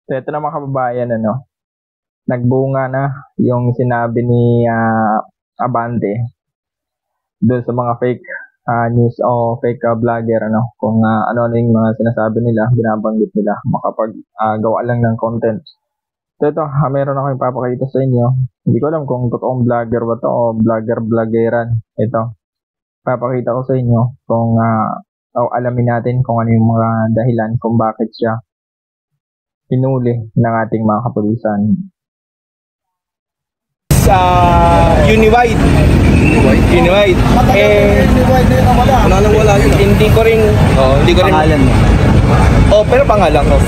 So ito na mga kababayan, nagbunga na yung sinabi ni Abante doon sa mga fake news o fake vlogger, kung ano yung mga sinasabi nila, binabanggit nila, makapag gawa lang ng content. So ito, meron ako ipapakita sa inyo. Hindi ko alam kung totoong vlogger ba to o vlogger-vloggeran. Ito, papakita ko sa inyo kung alamin natin kung ano yung mga dahilan kung bakit siya hinuli ng ating mga kapulisan. Uniwide. Wala yun. Hindi ko rin pangalan mo. Pero pangalan ko.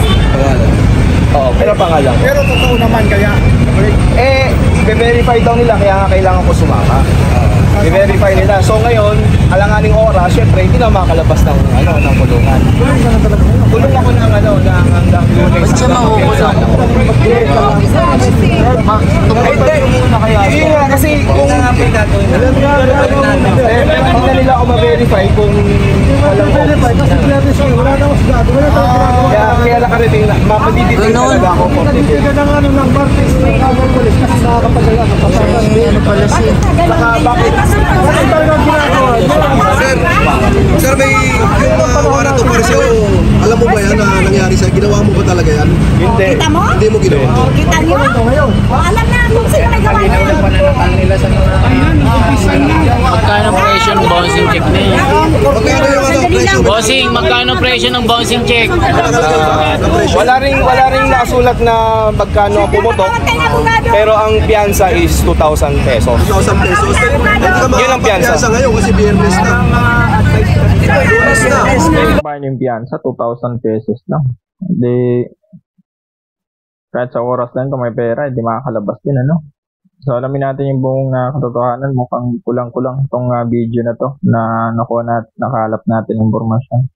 Pero pangalan. Pero totoo naman kaya. I-verify daw nila kaya kailangan ko sumama. I-verify nila. So ngayon, alanganing oras, syempre hindi na makalabas ng kulungan. Kulong ako ng hanggang Lunes. Kasi kung hindi na nila ako ma-verify kung alam ko. Kaya nakarating na, mapadiditin talaga ako. Kaya na nga ng Martes ng Polis kasi nakakapagala ng pasakas. Saka bakit? Sir, may yung warrant of arrest, alam mo ba yan na nangyari sa'yo? Ginawa mo ba talaga yan? Hindi. Kita mo? Hindi mo ginawa. Kita niyo? Alam na kung sino may gawa niya. Magkano presyo ng bouncing check na yun? Magkano yung presyo? Bossing, magkano presyo ng bouncing check? Wala ring nakasulat na magkano ang pumutok, pero ang piyansa is 2,000 pesos. 2,000 pesos. Yun ang piyansa. Ngayon kasi biyernes na. Lunes na. Bayan yung piyansa, 2,000 pesos lang. Hindi, kahit sa oras lang kung may pera, hindi makakalabas din, So alamin natin yung buong katotohanan. Mukhang kulang-kulang itong video na to na nakalap natin impormasyon.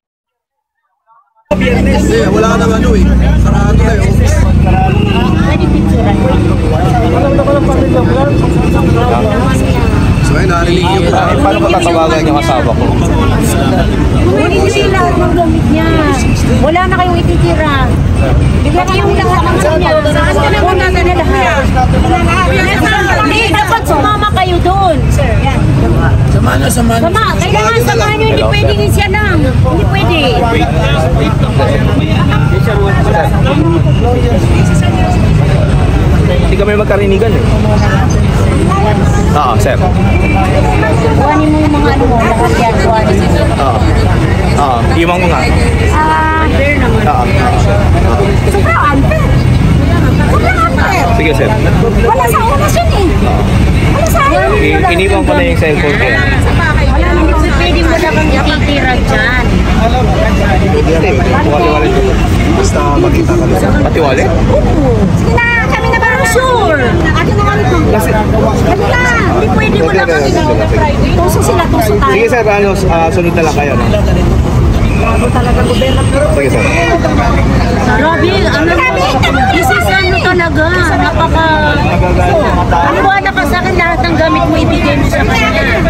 Hindi, wala ka nang sarado na yung office. So ayun, narinig yung Paano ko tatawagan yung asawa ko? Hindi lahat ng gamit niya. Wala na kayong ititira. Bigyan kayong lahat ng gamit niya. Saan ka naman na lahat? Hindi, dapat sumama kayo doon. Sama. Kailangan samahan nyo. Hindi pwedeng siya lang. Hindi pwede. Hindi kami magkarinigan Oo, sir. Kuhanin mo yung mga mo. Lahat yan. Kuhanin mo. Iwan ko nga. Fair naman. Sobrang unfair. Sobrang unfair. Sige, sir. Wala sa oras yun Wala sa ayaw. Iniwan ko na yung cellphone ko. Wala naman. Pwede mo na kang ititira dyan. Wali-wali ko. basta makita ka doon. Pati wallet? Sige na, kami na parang sure. Akin na kami ito. Kami na, hindi pwede mo na kami. Tuso sila, tuso tayo. Sige sir, sunod na lang kayo. Ano talaga gobyerno? Sige sir. Grabe, isisano talaga. Napaka... Ang buwan ka sa akin, lahat ng gamit mo ibigay mo sa kanya.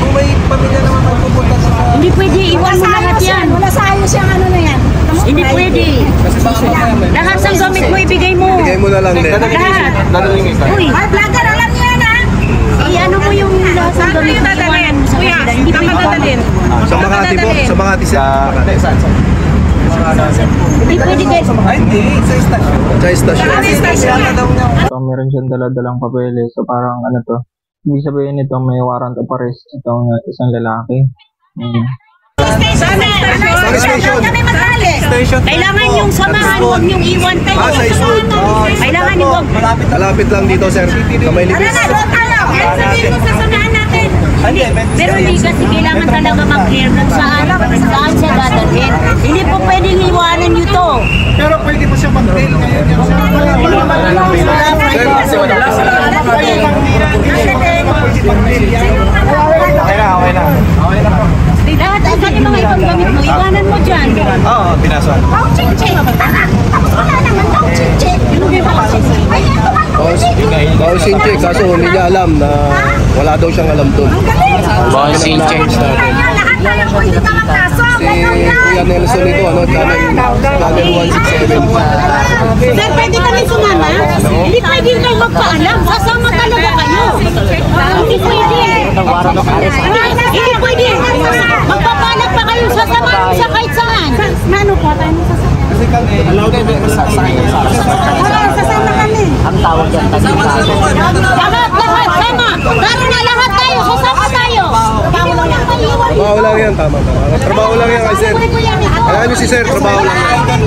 Kung may pamilya naman magpupunta sa... Hindi pwede, iwan mo lahat yan. Wala sa ayos yung ano na yan. Hindi pwede. Lahat ng gamit mo ibigay mo. Bigay mo na lang din. Lahat. Uy, vlogger, alam niyo yan ha? I-ano mo yung lahat ng gamit mo iwanan mo sa kanila. Hindi pwede. Sa Makati po, sa Makati sa... Hindi pwede guys. Sa estasyon. So, meron siyang dala-dalang papeles. So, parang to. Ibig sabihin nito, may warrant of arrest itong isang lalaki. Kami mag-ali. Kailangan yung samahan, huwag yung iwan kayo. Sa isod. Kailangan yung huwag. Malapit lang dito, sir. Sa may libis. Doon tayo. Sabihin mo sa samahan natin. Pero hindi kasi kailangan talaga mag-clear kung saan siya dadalhin. Hindi po pwedeng iwanan nyo to. Pero pwede mo siya mag-bail ngayon. Okay na. Lahat ang kanyang mga ibang gamit mo, iwanan mo dyan. Oo, pinasuan. Ching-ching. Wala naman daw ching-ching. Ay, ito man daw. Bouncing check, kaso hindi niya alam na wala daw siyang alam doon. Bouncing check. Lahat tayo po hindi ka magkaso. Nelson ito, ano, channel 167. Sir, pwede kami sumama? Hindi pwede kayo magpaalam. Sasama talaga kayo. Hindi pwede. Hindi pwede. Magpapaalam pa kayo. Sasama sa kahit saan. Ano po? Tayo mo sasama. Sasama kami. Ang tawag yan. Lahat. Sama. Lalo na lahat tayo. Sasama tayo. Trabaho lang yan, tama. Trabaho lang yan kay sir. Alam niyo si sir, trabaho lang yan.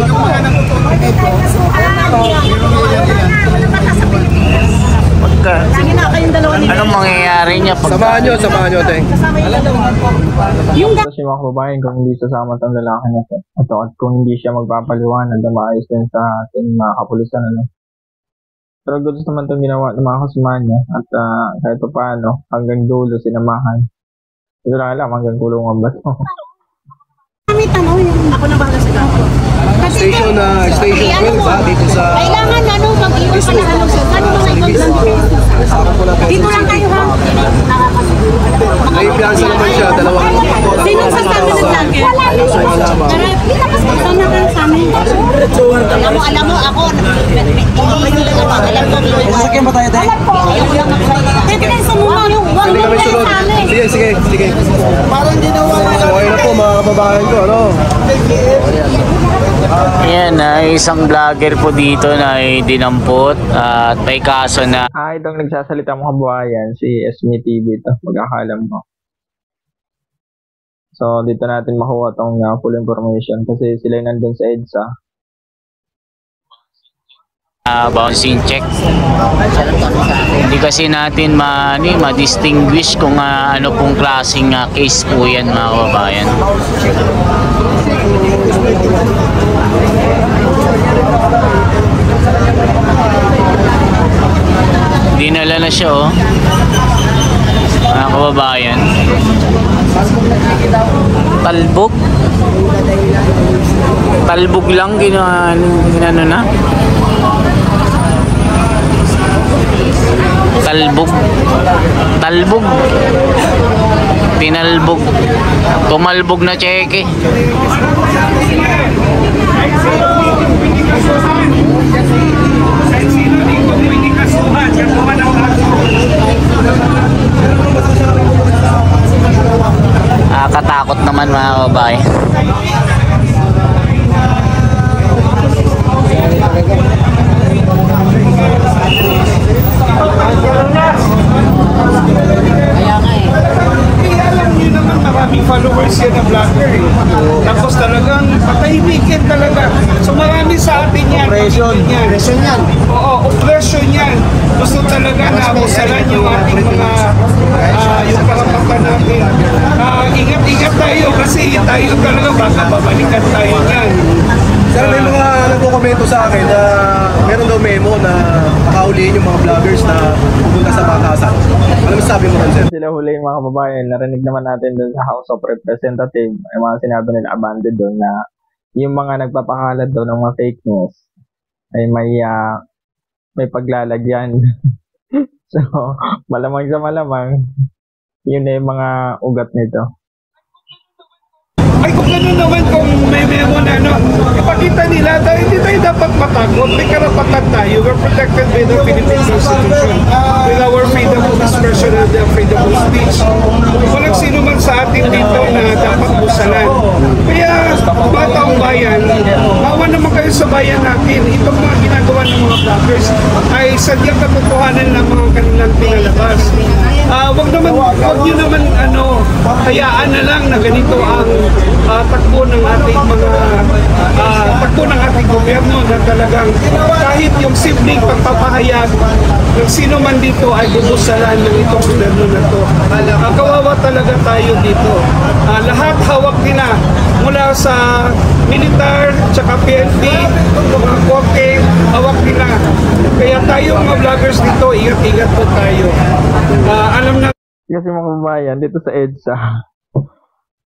Anong mangyayari niya pag... Samahan nyo, te. Tapos yung mga kababayan, kung hindi sasama itong lalaki na to, at kung hindi siya magpapaliwanag na maayos din sa ating mga kapulisan, ano. Pero gusto naman itong ginawa ng mga kasamahan niya, at kahit pa paano, hanggang dulo sinamahan. Hindi ko lang alam hanggang kulungan ba ito. Kami tanong yung... Ako na bahala sa Station 12 ba? Dito sa... Kailangan mag-iwan ka na mga ibang dito lang tayo ha. May piyansa naman siya, dalawang oras. Sino sa amin ng blanket? Sana ka sa amin. Alam mo ako. Alam ko. Sasakyan ba tayo, te? Teka, sa muna yung wag Hindi mo kami sunod. sa amin. Sige. Parang ginawa. So ayun na po mga kababayan ko, ano? Ayan, isang vlogger po dito na ay dinampot at may kaso na Itong nagsasalita mga kababayan, si SME TV ito, mag-akalam mo. So, dito natin makuha itong full information kasi sila yung nandun sa EDSA. bouncing check. Hindi kasi natin ma-distinguish kung ano pong klaseng case po yan mga kababayan. Dinala na siya mga kababayan. Talbog lang ginano na. Talbog. Tinalbog. Tumalbog na cheque. Katakot naman mga kababayan. Alam niyo naman maraming followers yan na vlogger eh. Tapos talagang patahimikin talaga. So marami sa atin yan. Oppression yan. Oo, oppression yan. Gusto talaga na abusalan yung ating mga yung karapatan natin. Ingat-ingat tayo kasi tayo talaga baka babalikan tayo yan. Sir, may mga nagko-komento sa akin na meron daw memo na pakauliin yung mga vloggers na pupunta sa batasan. Ano masasabi mo rin, sir? Sila huli yung mga kababayan, narinig naman natin doon sa House of Representatives, ay mga sinabi nila Abante doon na yung mga nagpapakalat doon ng mga fake news ay may paglalagyan. So, malamang sa malamang, yun na yung mga ugat nito. Ay kung gano'n naman, kung may memo na ipakita nila dahil hindi tayo dapat matakot. May karapatan tayo. We're protected by the Philippine Constitution. With our freedom of expression and the freedom of speech. Walang sino man sa atin dito na dapat busalan. Kaya, bataong bayan, bawa naman kayo sa bayan natin. Itong mga ginagawa ng mga vloggers ay sadyang katotohanan ng mga kanilang pinalabas. Wag nyo naman hayaan na lang na ganito ang takbo ng ating gobyerno na talagang kahit yung simpleng pagpapahayag ng sino man dito ay bubusalan ng itong gobyerno na to. Kawawa talaga tayo dito. Lahat hawak nila mula sa militar, tsaka PNP, mga korte, hawak nila. Kaya tayo mga vloggers dito, ingat-ingat po tayo. Alam na Kasi mga kababayan, dito sa EDSA,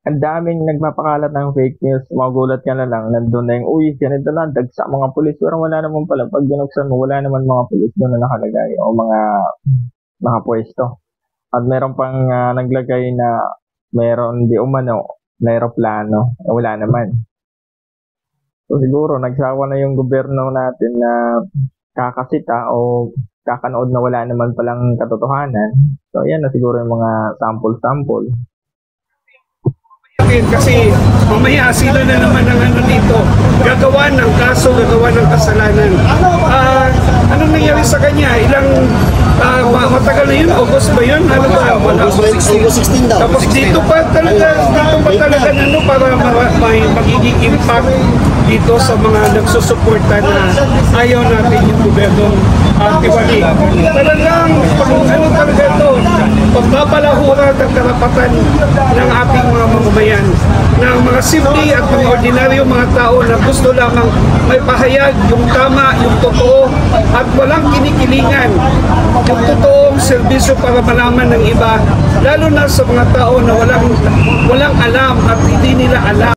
ang daming nagpapakalat ng fake news. Magulat ka na lang, nandun na yung, ganito na, dagsa mga pulis. Pero wala naman pala, pag binuksan mo, wala naman mga pulis doon na nakalagay o mga pwesto. At meron pang naglagay na meron di umano na aeroplano. Wala naman. So siguro nagsawa na yung gobyerno natin na kakasita o kakanood na wala naman palang katotohanan. So yan na siguro yung mga sample-sample. Kasi mamaya sila na naman ang ano dito, gagawa ng kaso, gagawa ng kasalanan. Anong nangyari sa kanya? Matagal na yun? August ba yun? Ano ba? August 16 daw. Tapos dito pa talaga ano, para may magiging impact dito sa mga nagsusuporta na ayaw natin yung gobyernong tiwali. Talagang ano talaga ito, pagbabalahura ng karapatan ng ating mga mamamayan, ng mga simple at mga ordinaryong mga tao na gusto lamang may pahayag yung tama, yung totoo at walang kinikilingan, yung totoong serbisyo para malaman ng iba, lalo na sa mga tao na walang alam at hindi nila alam.